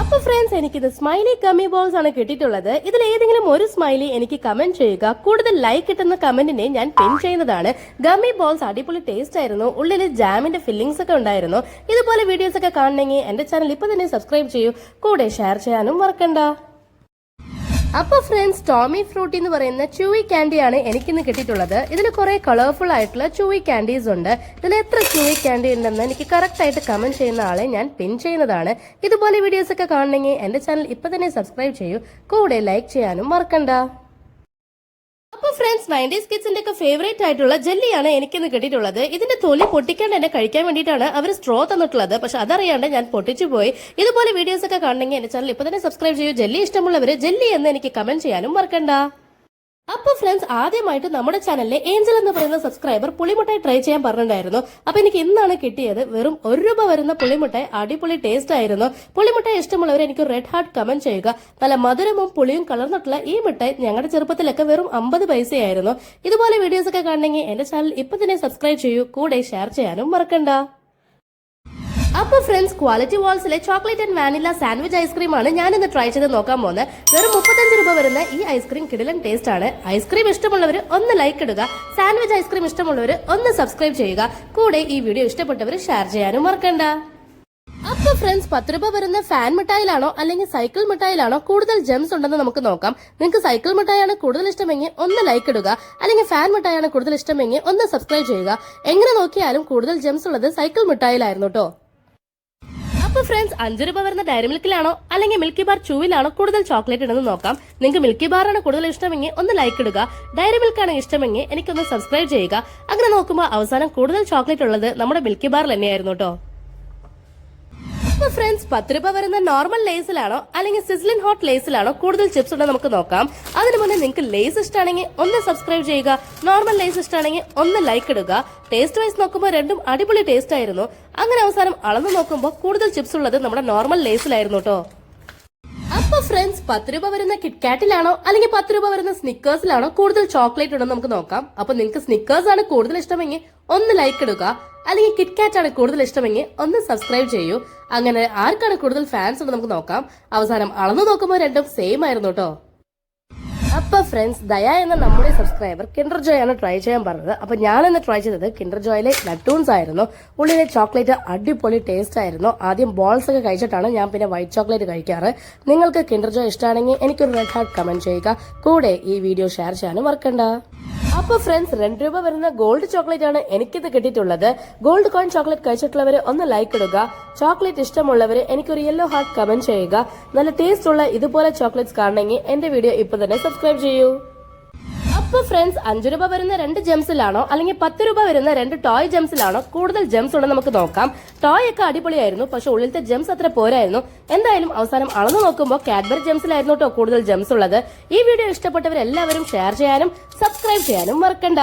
അപ്പൊ ഫ്രണ്ട്സ്, എനിക്കിത് smiley gummy balls ആണ് കിട്ടിയിട്ടുള്ളത്. ഇതിൽ ഏതെങ്കിലും ഒരു സ്മൈലി എനിക്ക് കമന്റ് ചെയ്യുക. കൂടുതൽ ലൈക്ക് കിട്ടുന്ന കമന്റിനെ ഞാൻ പിൻ ചെയ്യുന്നതാണ്. ഗമ്മി ബോൾസ് അടിപൊളി ടേസ്റ്റ് ആയിരുന്നു. ഉള്ളിൽ ജാമിന്റെ ഫില്ലിങ്സ് ഒക്കെ ഉണ്ടായിരുന്നു. ഇതുപോലെ വീഡിയോസ് ഒക്കെ കാണണമെങ്കിൽ എന്റെ ചാനൽ ഇപ്പൊ തന്നെ സബ്സ്ക്രൈബ് ചെയ്യൂ. കൂടെ ഷെയർ ചെയ്യാനും മറക്കണ്ട. അപ്പൊ ഫ്രണ്ട്സ്, ടോമി ഫ്രൂട്ടി എന്ന് പറയുന്ന ചൂവി ക്യാൻഡിയാണ് എനിക്കിന്ന് കിട്ടിയിട്ടുള്ളത്. ഇതിൽ കുറെ കളർഫുൾ ആയിട്ടുള്ള ചൂവി ക്യാൻഡീസ് ഉണ്ട്. ഇതിൽ എത്ര ചൂവി ക്യാൻഡി ഉണ്ടെന്ന് എനിക്ക് കറക്റ്റ് ആയിട്ട് കമന്റ് ചെയ്യുന്ന ആളെ ഞാൻ പിൻ ചെയ്യുന്നതാണ്. ഇതുപോലെ വീഡിയോസ് ഒക്കെ കാണണമെങ്കിൽ എന്റെ ചാനൽ ഇപ്പൊ തന്നെ സബ്സ്ക്രൈബ് ചെയ്യൂ. കൂടെ ലൈക്ക് ചെയ്യാനും മറക്കണ്ട. അപ്പൊ ഫ്രണ്ട്സ്, 90s കിഡ്സിന്റെ ഒക്കെ ഫേവറേറ്റ് ആയിട്ടുള്ള ജെല്ലിയാണ് എനിക്കിന്ന് കിട്ടിയിട്ടുള്ളത്. ഇതിന്റെ തൊലി പൊട്ടിക്കാണ്ട് എന്നെ കഴിക്കാൻ വേണ്ടിയിട്ടാണ് അവർ സ്ട്രോ തന്നിട്ടുള്ളത്. പക്ഷെ അതറിയാണ്ട് ഞാൻ പൊട്ടിച്ചു പോയി. ഇതുപോലെ വീഡിയോസ് ഒക്കെ കാണണമെങ്കിൽ എന്റെ ചാനൽ ഇപ്പൊ തന്നെ സബ്സ്ക്രൈബ് ചെയ്യൂ. ജെല്ലി ഇഷ്ടമുള്ളവര് ജെല്ലി എന്ന് എനിക്ക് കമന്റ് ചെയ്യാനും മറക്കണ്ട. അപ്പൊ ഫ്രണ്ട്സ്, ആദ്യമായിട്ട് നമ്മുടെ ചാനലിലെ ഏഞ്ചൽ എന്ന് പറയുന്ന സബ്സ്ക്രൈബർ പുളിമുട്ടായി ട്രൈ ചെയ്യാൻ പറഞ്ഞിട്ടുണ്ടായിരുന്നു. അപ്പൊ എനിക്ക് ഇന്നാണ് കിട്ടിയത്. വെറും ₹1 വരുന്ന പുളിമുട്ടായി അടിപൊളി ടേസ്റ്റ് ആയിരുന്നു. പുളിമുട്ടായി ഇഷ്ടമുള്ളവർ എനിക്ക് റെഡ് ഹാർട്ട് കമന്റ് ചെയ്യുക. നല്ല മധുരവും പുളിയും കലർന്നിട്ടുള്ള ഈ മിഠായി ഞങ്ങളുടെ ചെറുപ്പത്തിലൊക്കെ വെറും 50 പൈസയായിരുന്നു. ഇതുപോലെ വീഡിയോസ് ഒക്കെ കാണണമെങ്കിൽ എന്റെ ചാനൽ ഇപ്പൊ തന്നെ സബ്സ്ക്രൈബ് ചെയ്യൂ. കൂടെ ഷെയർ ചെയ്യാനും മറക്കണ്ട. അപ്പൊ ഫ്രണ്ട്സ്, ക്വാളിറ്റി വാൾസിലെ chocolate and vanilla sandwich ice cream ആണ് ഞാൻ ഇന്ന് ട്രൈ ചെയ്ത് നോക്കാൻ പോകുന്നത്. വെറും ₹35 വരുന്ന ഈ ഐസ്ക്രീം കിടിലൻ ടേസ്റ്റ് ആണ്. ഐസ്ക്രീം ഇഷ്ടമുള്ളവർ ഒന്ന് ലൈക്ക് ഇടുക. സാൻഡ്വിച്ച് ഐസ്ക്രീം ഇഷ്ടമുള്ളവർ ഒന്ന് സബ്സ്ക്രൈബ് ചെയ്യുക. കൂടെ ഈ വീഡിയോ ഇഷ്ടപ്പെട്ടവർ ഷെയർ ചെയ്യാനും മറക്കണ്ട. അപ്പൊ ഫ്രണ്ട്സ്, ₹10 വരുന്ന ഫാൻ മിഠായിലാണോ അല്ലെങ്കിൽ സൈക്കിൾ മിഠായിലാണോ കൂടുതൽ ജെംസ് ഉണ്ടെന്ന് നമുക്ക് നോക്കാം. നിങ്ങൾക്ക് സൈക്കിൾ മിഠായാണ് കൂടുതൽ ഇഷ്ടമെങ്കിൽ ഒന്ന് ലൈക്ക് ഇടുക. അല്ലെങ്കിൽ ഫാൻ മിഠായാണ് കൂടുതൽ ഇഷ്ടമെങ്കിൽ ഒന്ന് സബ്സ്ക്രൈബ് ചെയ്യുക. എങ്ങനെ നോക്കിയാലും കൂടുതൽ ജെംസ് ഉള്ളത് സൈക്കിൾ മിഠായിലായിരുന്നു കേട്ടോ. അപ്പൊ ഫ്രണ്ട്സ്, ₹5 വരുന്ന ഡയറി മിൽക്കിലാണോ അല്ലെങ്കിൽ മിൽക്കി ബാർ ചൂവിലാണോ കൂടുതൽ ചോക്ലേറ്റ് ഉണ്ടെന്ന് നോക്കാം. നിങ്ങൾക്ക് മിൽക്കി ബാർ ആണ് കൂടുതൽ ഇഷ്ടമെങ്കിൽ ഒന്ന് ലൈക്ക് ഇടുക. ഡയറി മിൽക്ക് ആണ് ഇഷ്ടമെങ്കിൽ എനിക്കൊന്ന് സബ്സ്ക്രൈബ് ചെയ്യുക. അങ്ങനെ നോക്കുമ്പോൾ അവസാനം കൂടുതൽ ചോക്ലേറ്റ് ഉള്ളത് നമ്മുടെ മിൽക്കി ബാറിൽ തന്നെയായിരുന്നു കേട്ടോ. അപ്പൊ ഫ്രണ്ട്സ്, ₹10 വരുന്ന നോർമൽ ലേസിലാണോ അല്ലെങ്കിൽ സിസ്ലിൻ ഹോട്ട് ലേസിലാണോ കൂടുതൽ ചിപ്സ് ഉണ്ടെന്ന് നമുക്ക് നോക്കാം. അതിനു മുന്നേ നിങ്ങൾക്ക് ലേസ് ഇഷ്ടമാണെങ്കിൽ ഒന്ന് സബ്സ്ക്രൈബ് ചെയ്യുക. നോർമൽ ലേസ് ഇഷ്ടമാണെങ്കിൽ ഒന്ന് ലൈക്ക് ഇടുക. ടേസ്റ്റ് വൈസ് നോക്കുമ്പോൾ രണ്ടും അടിപൊളി ടേസ്റ്റ് ആയിരുന്നു. അങ്ങനെ അവസാനം അളന്ന് നോക്കുമ്പോൾ കൂടുതൽ ചിപ്സ് ഉള്ളത് നമ്മുടെ നോർമൽ ലേസിലായിരുന്നു കേട്ടോ. അപ്പൊ ഫ്രണ്ട്സ്, ₹10 വരുന്ന കിറ്റ്കാറ്റിലാണോ അല്ലെങ്കിൽ ₹10 വരുന്ന സ്നിക്കേഴ്സിലാണോ കൂടുതൽ ചോക്ലേറ്റ് ഉണ്ടെന്ന് നമുക്ക് നോക്കാം. അപ്പൊ നിങ്ങൾക്ക് സ്നിക്കേഴ്സ് ആണ് കൂടുതൽ ഇഷ്ടമെങ്കിൽ ഒന്ന് ലൈക്ക് ഇടുക. അല്ലെങ്കിൽ കിറ്റ്കാറ്റ് ആണ് കൂടുതൽ ഇഷ്ടമെങ്കിൽ ഒന്ന് സബ്സ്ക്രൈബ് ചെയ്യൂ. അങ്ങനെ ആർക്കാണ് കൂടുതൽ ഫാൻസ് എന്ന് നമുക്ക് നോക്കാം. അവസാനം അളന്നു നോക്കുമ്പോൾ രണ്ടും സെയിം ആയിരുന്നു കേട്ടോ. അപ്പൊ ഫ്രണ്ട്സ്, ദയ എന്ന നമ്മുടെ സബ്സ്ക്രൈബർ കിൻഡർ ജോയ് ആണ് ട്രൈ ചെയ്യാൻ പറഞ്ഞത്. അപ്പൊ ഞാനിന്ന് ട്രൈ ചെയ്തത് കിൻഡർ ജോയിലെ നട്ടൂൺസ് ആയിരുന്നു. ഉള്ളിലെ ചോക്ലേറ്റ് അടിപൊളി ടേസ്റ്റ് ആയിരുന്നു. ആദ്യം ബോൾസ് ഒക്കെ കഴിച്ചിട്ടാണ് ഞാൻ പിന്നെ വൈറ്റ് ചോക്ലേറ്റ് കഴിക്കാറ്. നിങ്ങൾക്ക് കിൻഡർ ജോയ് ഇഷ്ടമാണെങ്കിൽ എനിക്കൊരു റെഡ് ഹാർട്ട് കമന്റ് ചെയ്യുക. കൂടെ ഈ വീഡിയോ ഷെയർ ചെയ്യാനും മറക്കണ്ട. അപ്പൊ ഫ്രണ്ട്സ്, ₹2 വരുന്ന ഗോൾഡ് ചോക്ലേറ്റ് ആണ് എനിക്കിത് കിട്ടിയിട്ടുള്ളത്. ഗോൾഡ് കോയിൻ ചോക്ലേറ്റ് കഴിച്ചിട്ടുള്ളവര് ഒന്ന് ലൈക്ക് ഇടുക. ചോക്ലേറ്റ് ഇഷ്ടമുള്ളവര് എനിക്കൊരു യെല്ലോ ഹാർട്ട് കമന്റ് ചെയ്യുക. നല്ല ടേസ്റ്റ് ഉള്ള ഇതുപോലെ ചോക്ലേറ്റ്സ് കാണണമെങ്കിൽ എന്റെ വീഡിയോ ഇപ്പൊ തന്നെ സബ്സ്ക്രൈബ് ചെയ്യൂ. അപ്പൊ ഫ്രണ്ട്സ്, ₹5 വരുന്ന 2 ജെംസിലാണോ അല്ലെങ്കിൽ ₹10 വരുന്ന 2 ടോയ് ജെംസിലാണോ കൂടുതൽ ജെംസ് ഉണ്ടെന്ന് നമുക്ക് നോക്കാം. ടോയ് ഒക്കെ അടിപൊളിയായിരുന്നു. പക്ഷെ ഉള്ളിലത്തെ ജെംസ് അത്ര പോരായിരുന്നു. എന്തായാലും അവസാനം അളന്നു നോക്കുമ്പോൾ കാഡ്ബറി ജെംസിലായിരുന്നു കേട്ടോ കൂടുതൽ ജെംസ് ഉള്ളത്. ഈ വീഡിയോ ഇഷ്ടപ്പെട്ടവരെല്ലാവരും ഷെയർ ചെയ്യാനും സബ്സ്ക്രൈബ് ചെയ്യാനും മറക്കണ്ട.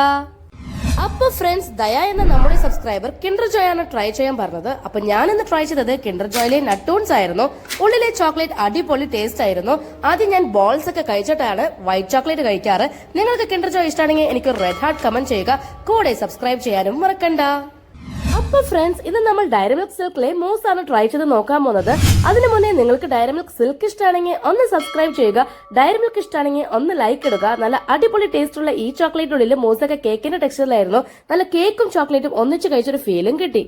അപ്പൊ ഫ്രണ്ട്സ്, ദയ എന്ന നമ്മുടെ സബ്സ്ക്രൈബർ കിൻഡർ ജോയ് ആണ് ട്രൈ ചെയ്യാൻ പറഞ്ഞത്. അപ്പൊ ഞാൻ ഇന്ന് ട്രൈ ചെയ്തത് കിൻഡർ ജോയിലെ നട്ടൂൺസ് ആയിരുന്നു. ഉള്ളിലെ ചോക്ലേറ്റ് അടിപൊളി ടേസ്റ്റ് ആയിരുന്നു. ആദ്യം ഞാൻ ബോൾസ് ഒക്കെ കഴിച്ചിട്ടാണ് വൈറ്റ് ചോക്ലേറ്റ് കഴിക്കാറ്. നിങ്ങൾക്ക് കിൻഡർ ജോയ് ഇഷ്ടമാണെങ്കിൽ എനിക്ക് റെഡ് ഹാർട്ട് കമന്റ് ചെയ്യുക. കൂടെ സബ്സ്ക്രൈബ് ചെയ്യാനും മറക്കണ്ട. അപ്പൊ ഫ്രണ്ട്സ്, ഇത് നമ്മൾ ഡയറി മിൽക്ക് സിൽക്കിലെ മൂസ് ആണ് ട്രൈ ചെയ്ത് നോക്കാൻ പോകുന്നത്. അതിനു മുന്നേ നിങ്ങൾക്ക് ഡയറി മിൽക്ക് സിൽക്ക് ഇഷ്ടമാണെങ്കിൽ ഒന്ന് സബ്സ്ക്രൈബ് ചെയ്യുക. ഡയറി മിൽക്ക് ഇഷ്ടമാണെങ്കിൽ ഒന്ന് ലൈക്ക് ഇടുക. നല്ല അടിപൊളി ടേസ്റ്റ് ഉള്ള ഈ ചോക്ലേറ്റിനുള്ളിൽ മൂസൊക്കെ കേക്കിന്റെ ടെക്സ്ചറിലായിരുന്നു. നല്ല കേക്കും ചോക്ലേറ്റും ഒന്നിച്ച് കഴിച്ചൊരു ഫീലും കിട്ടി.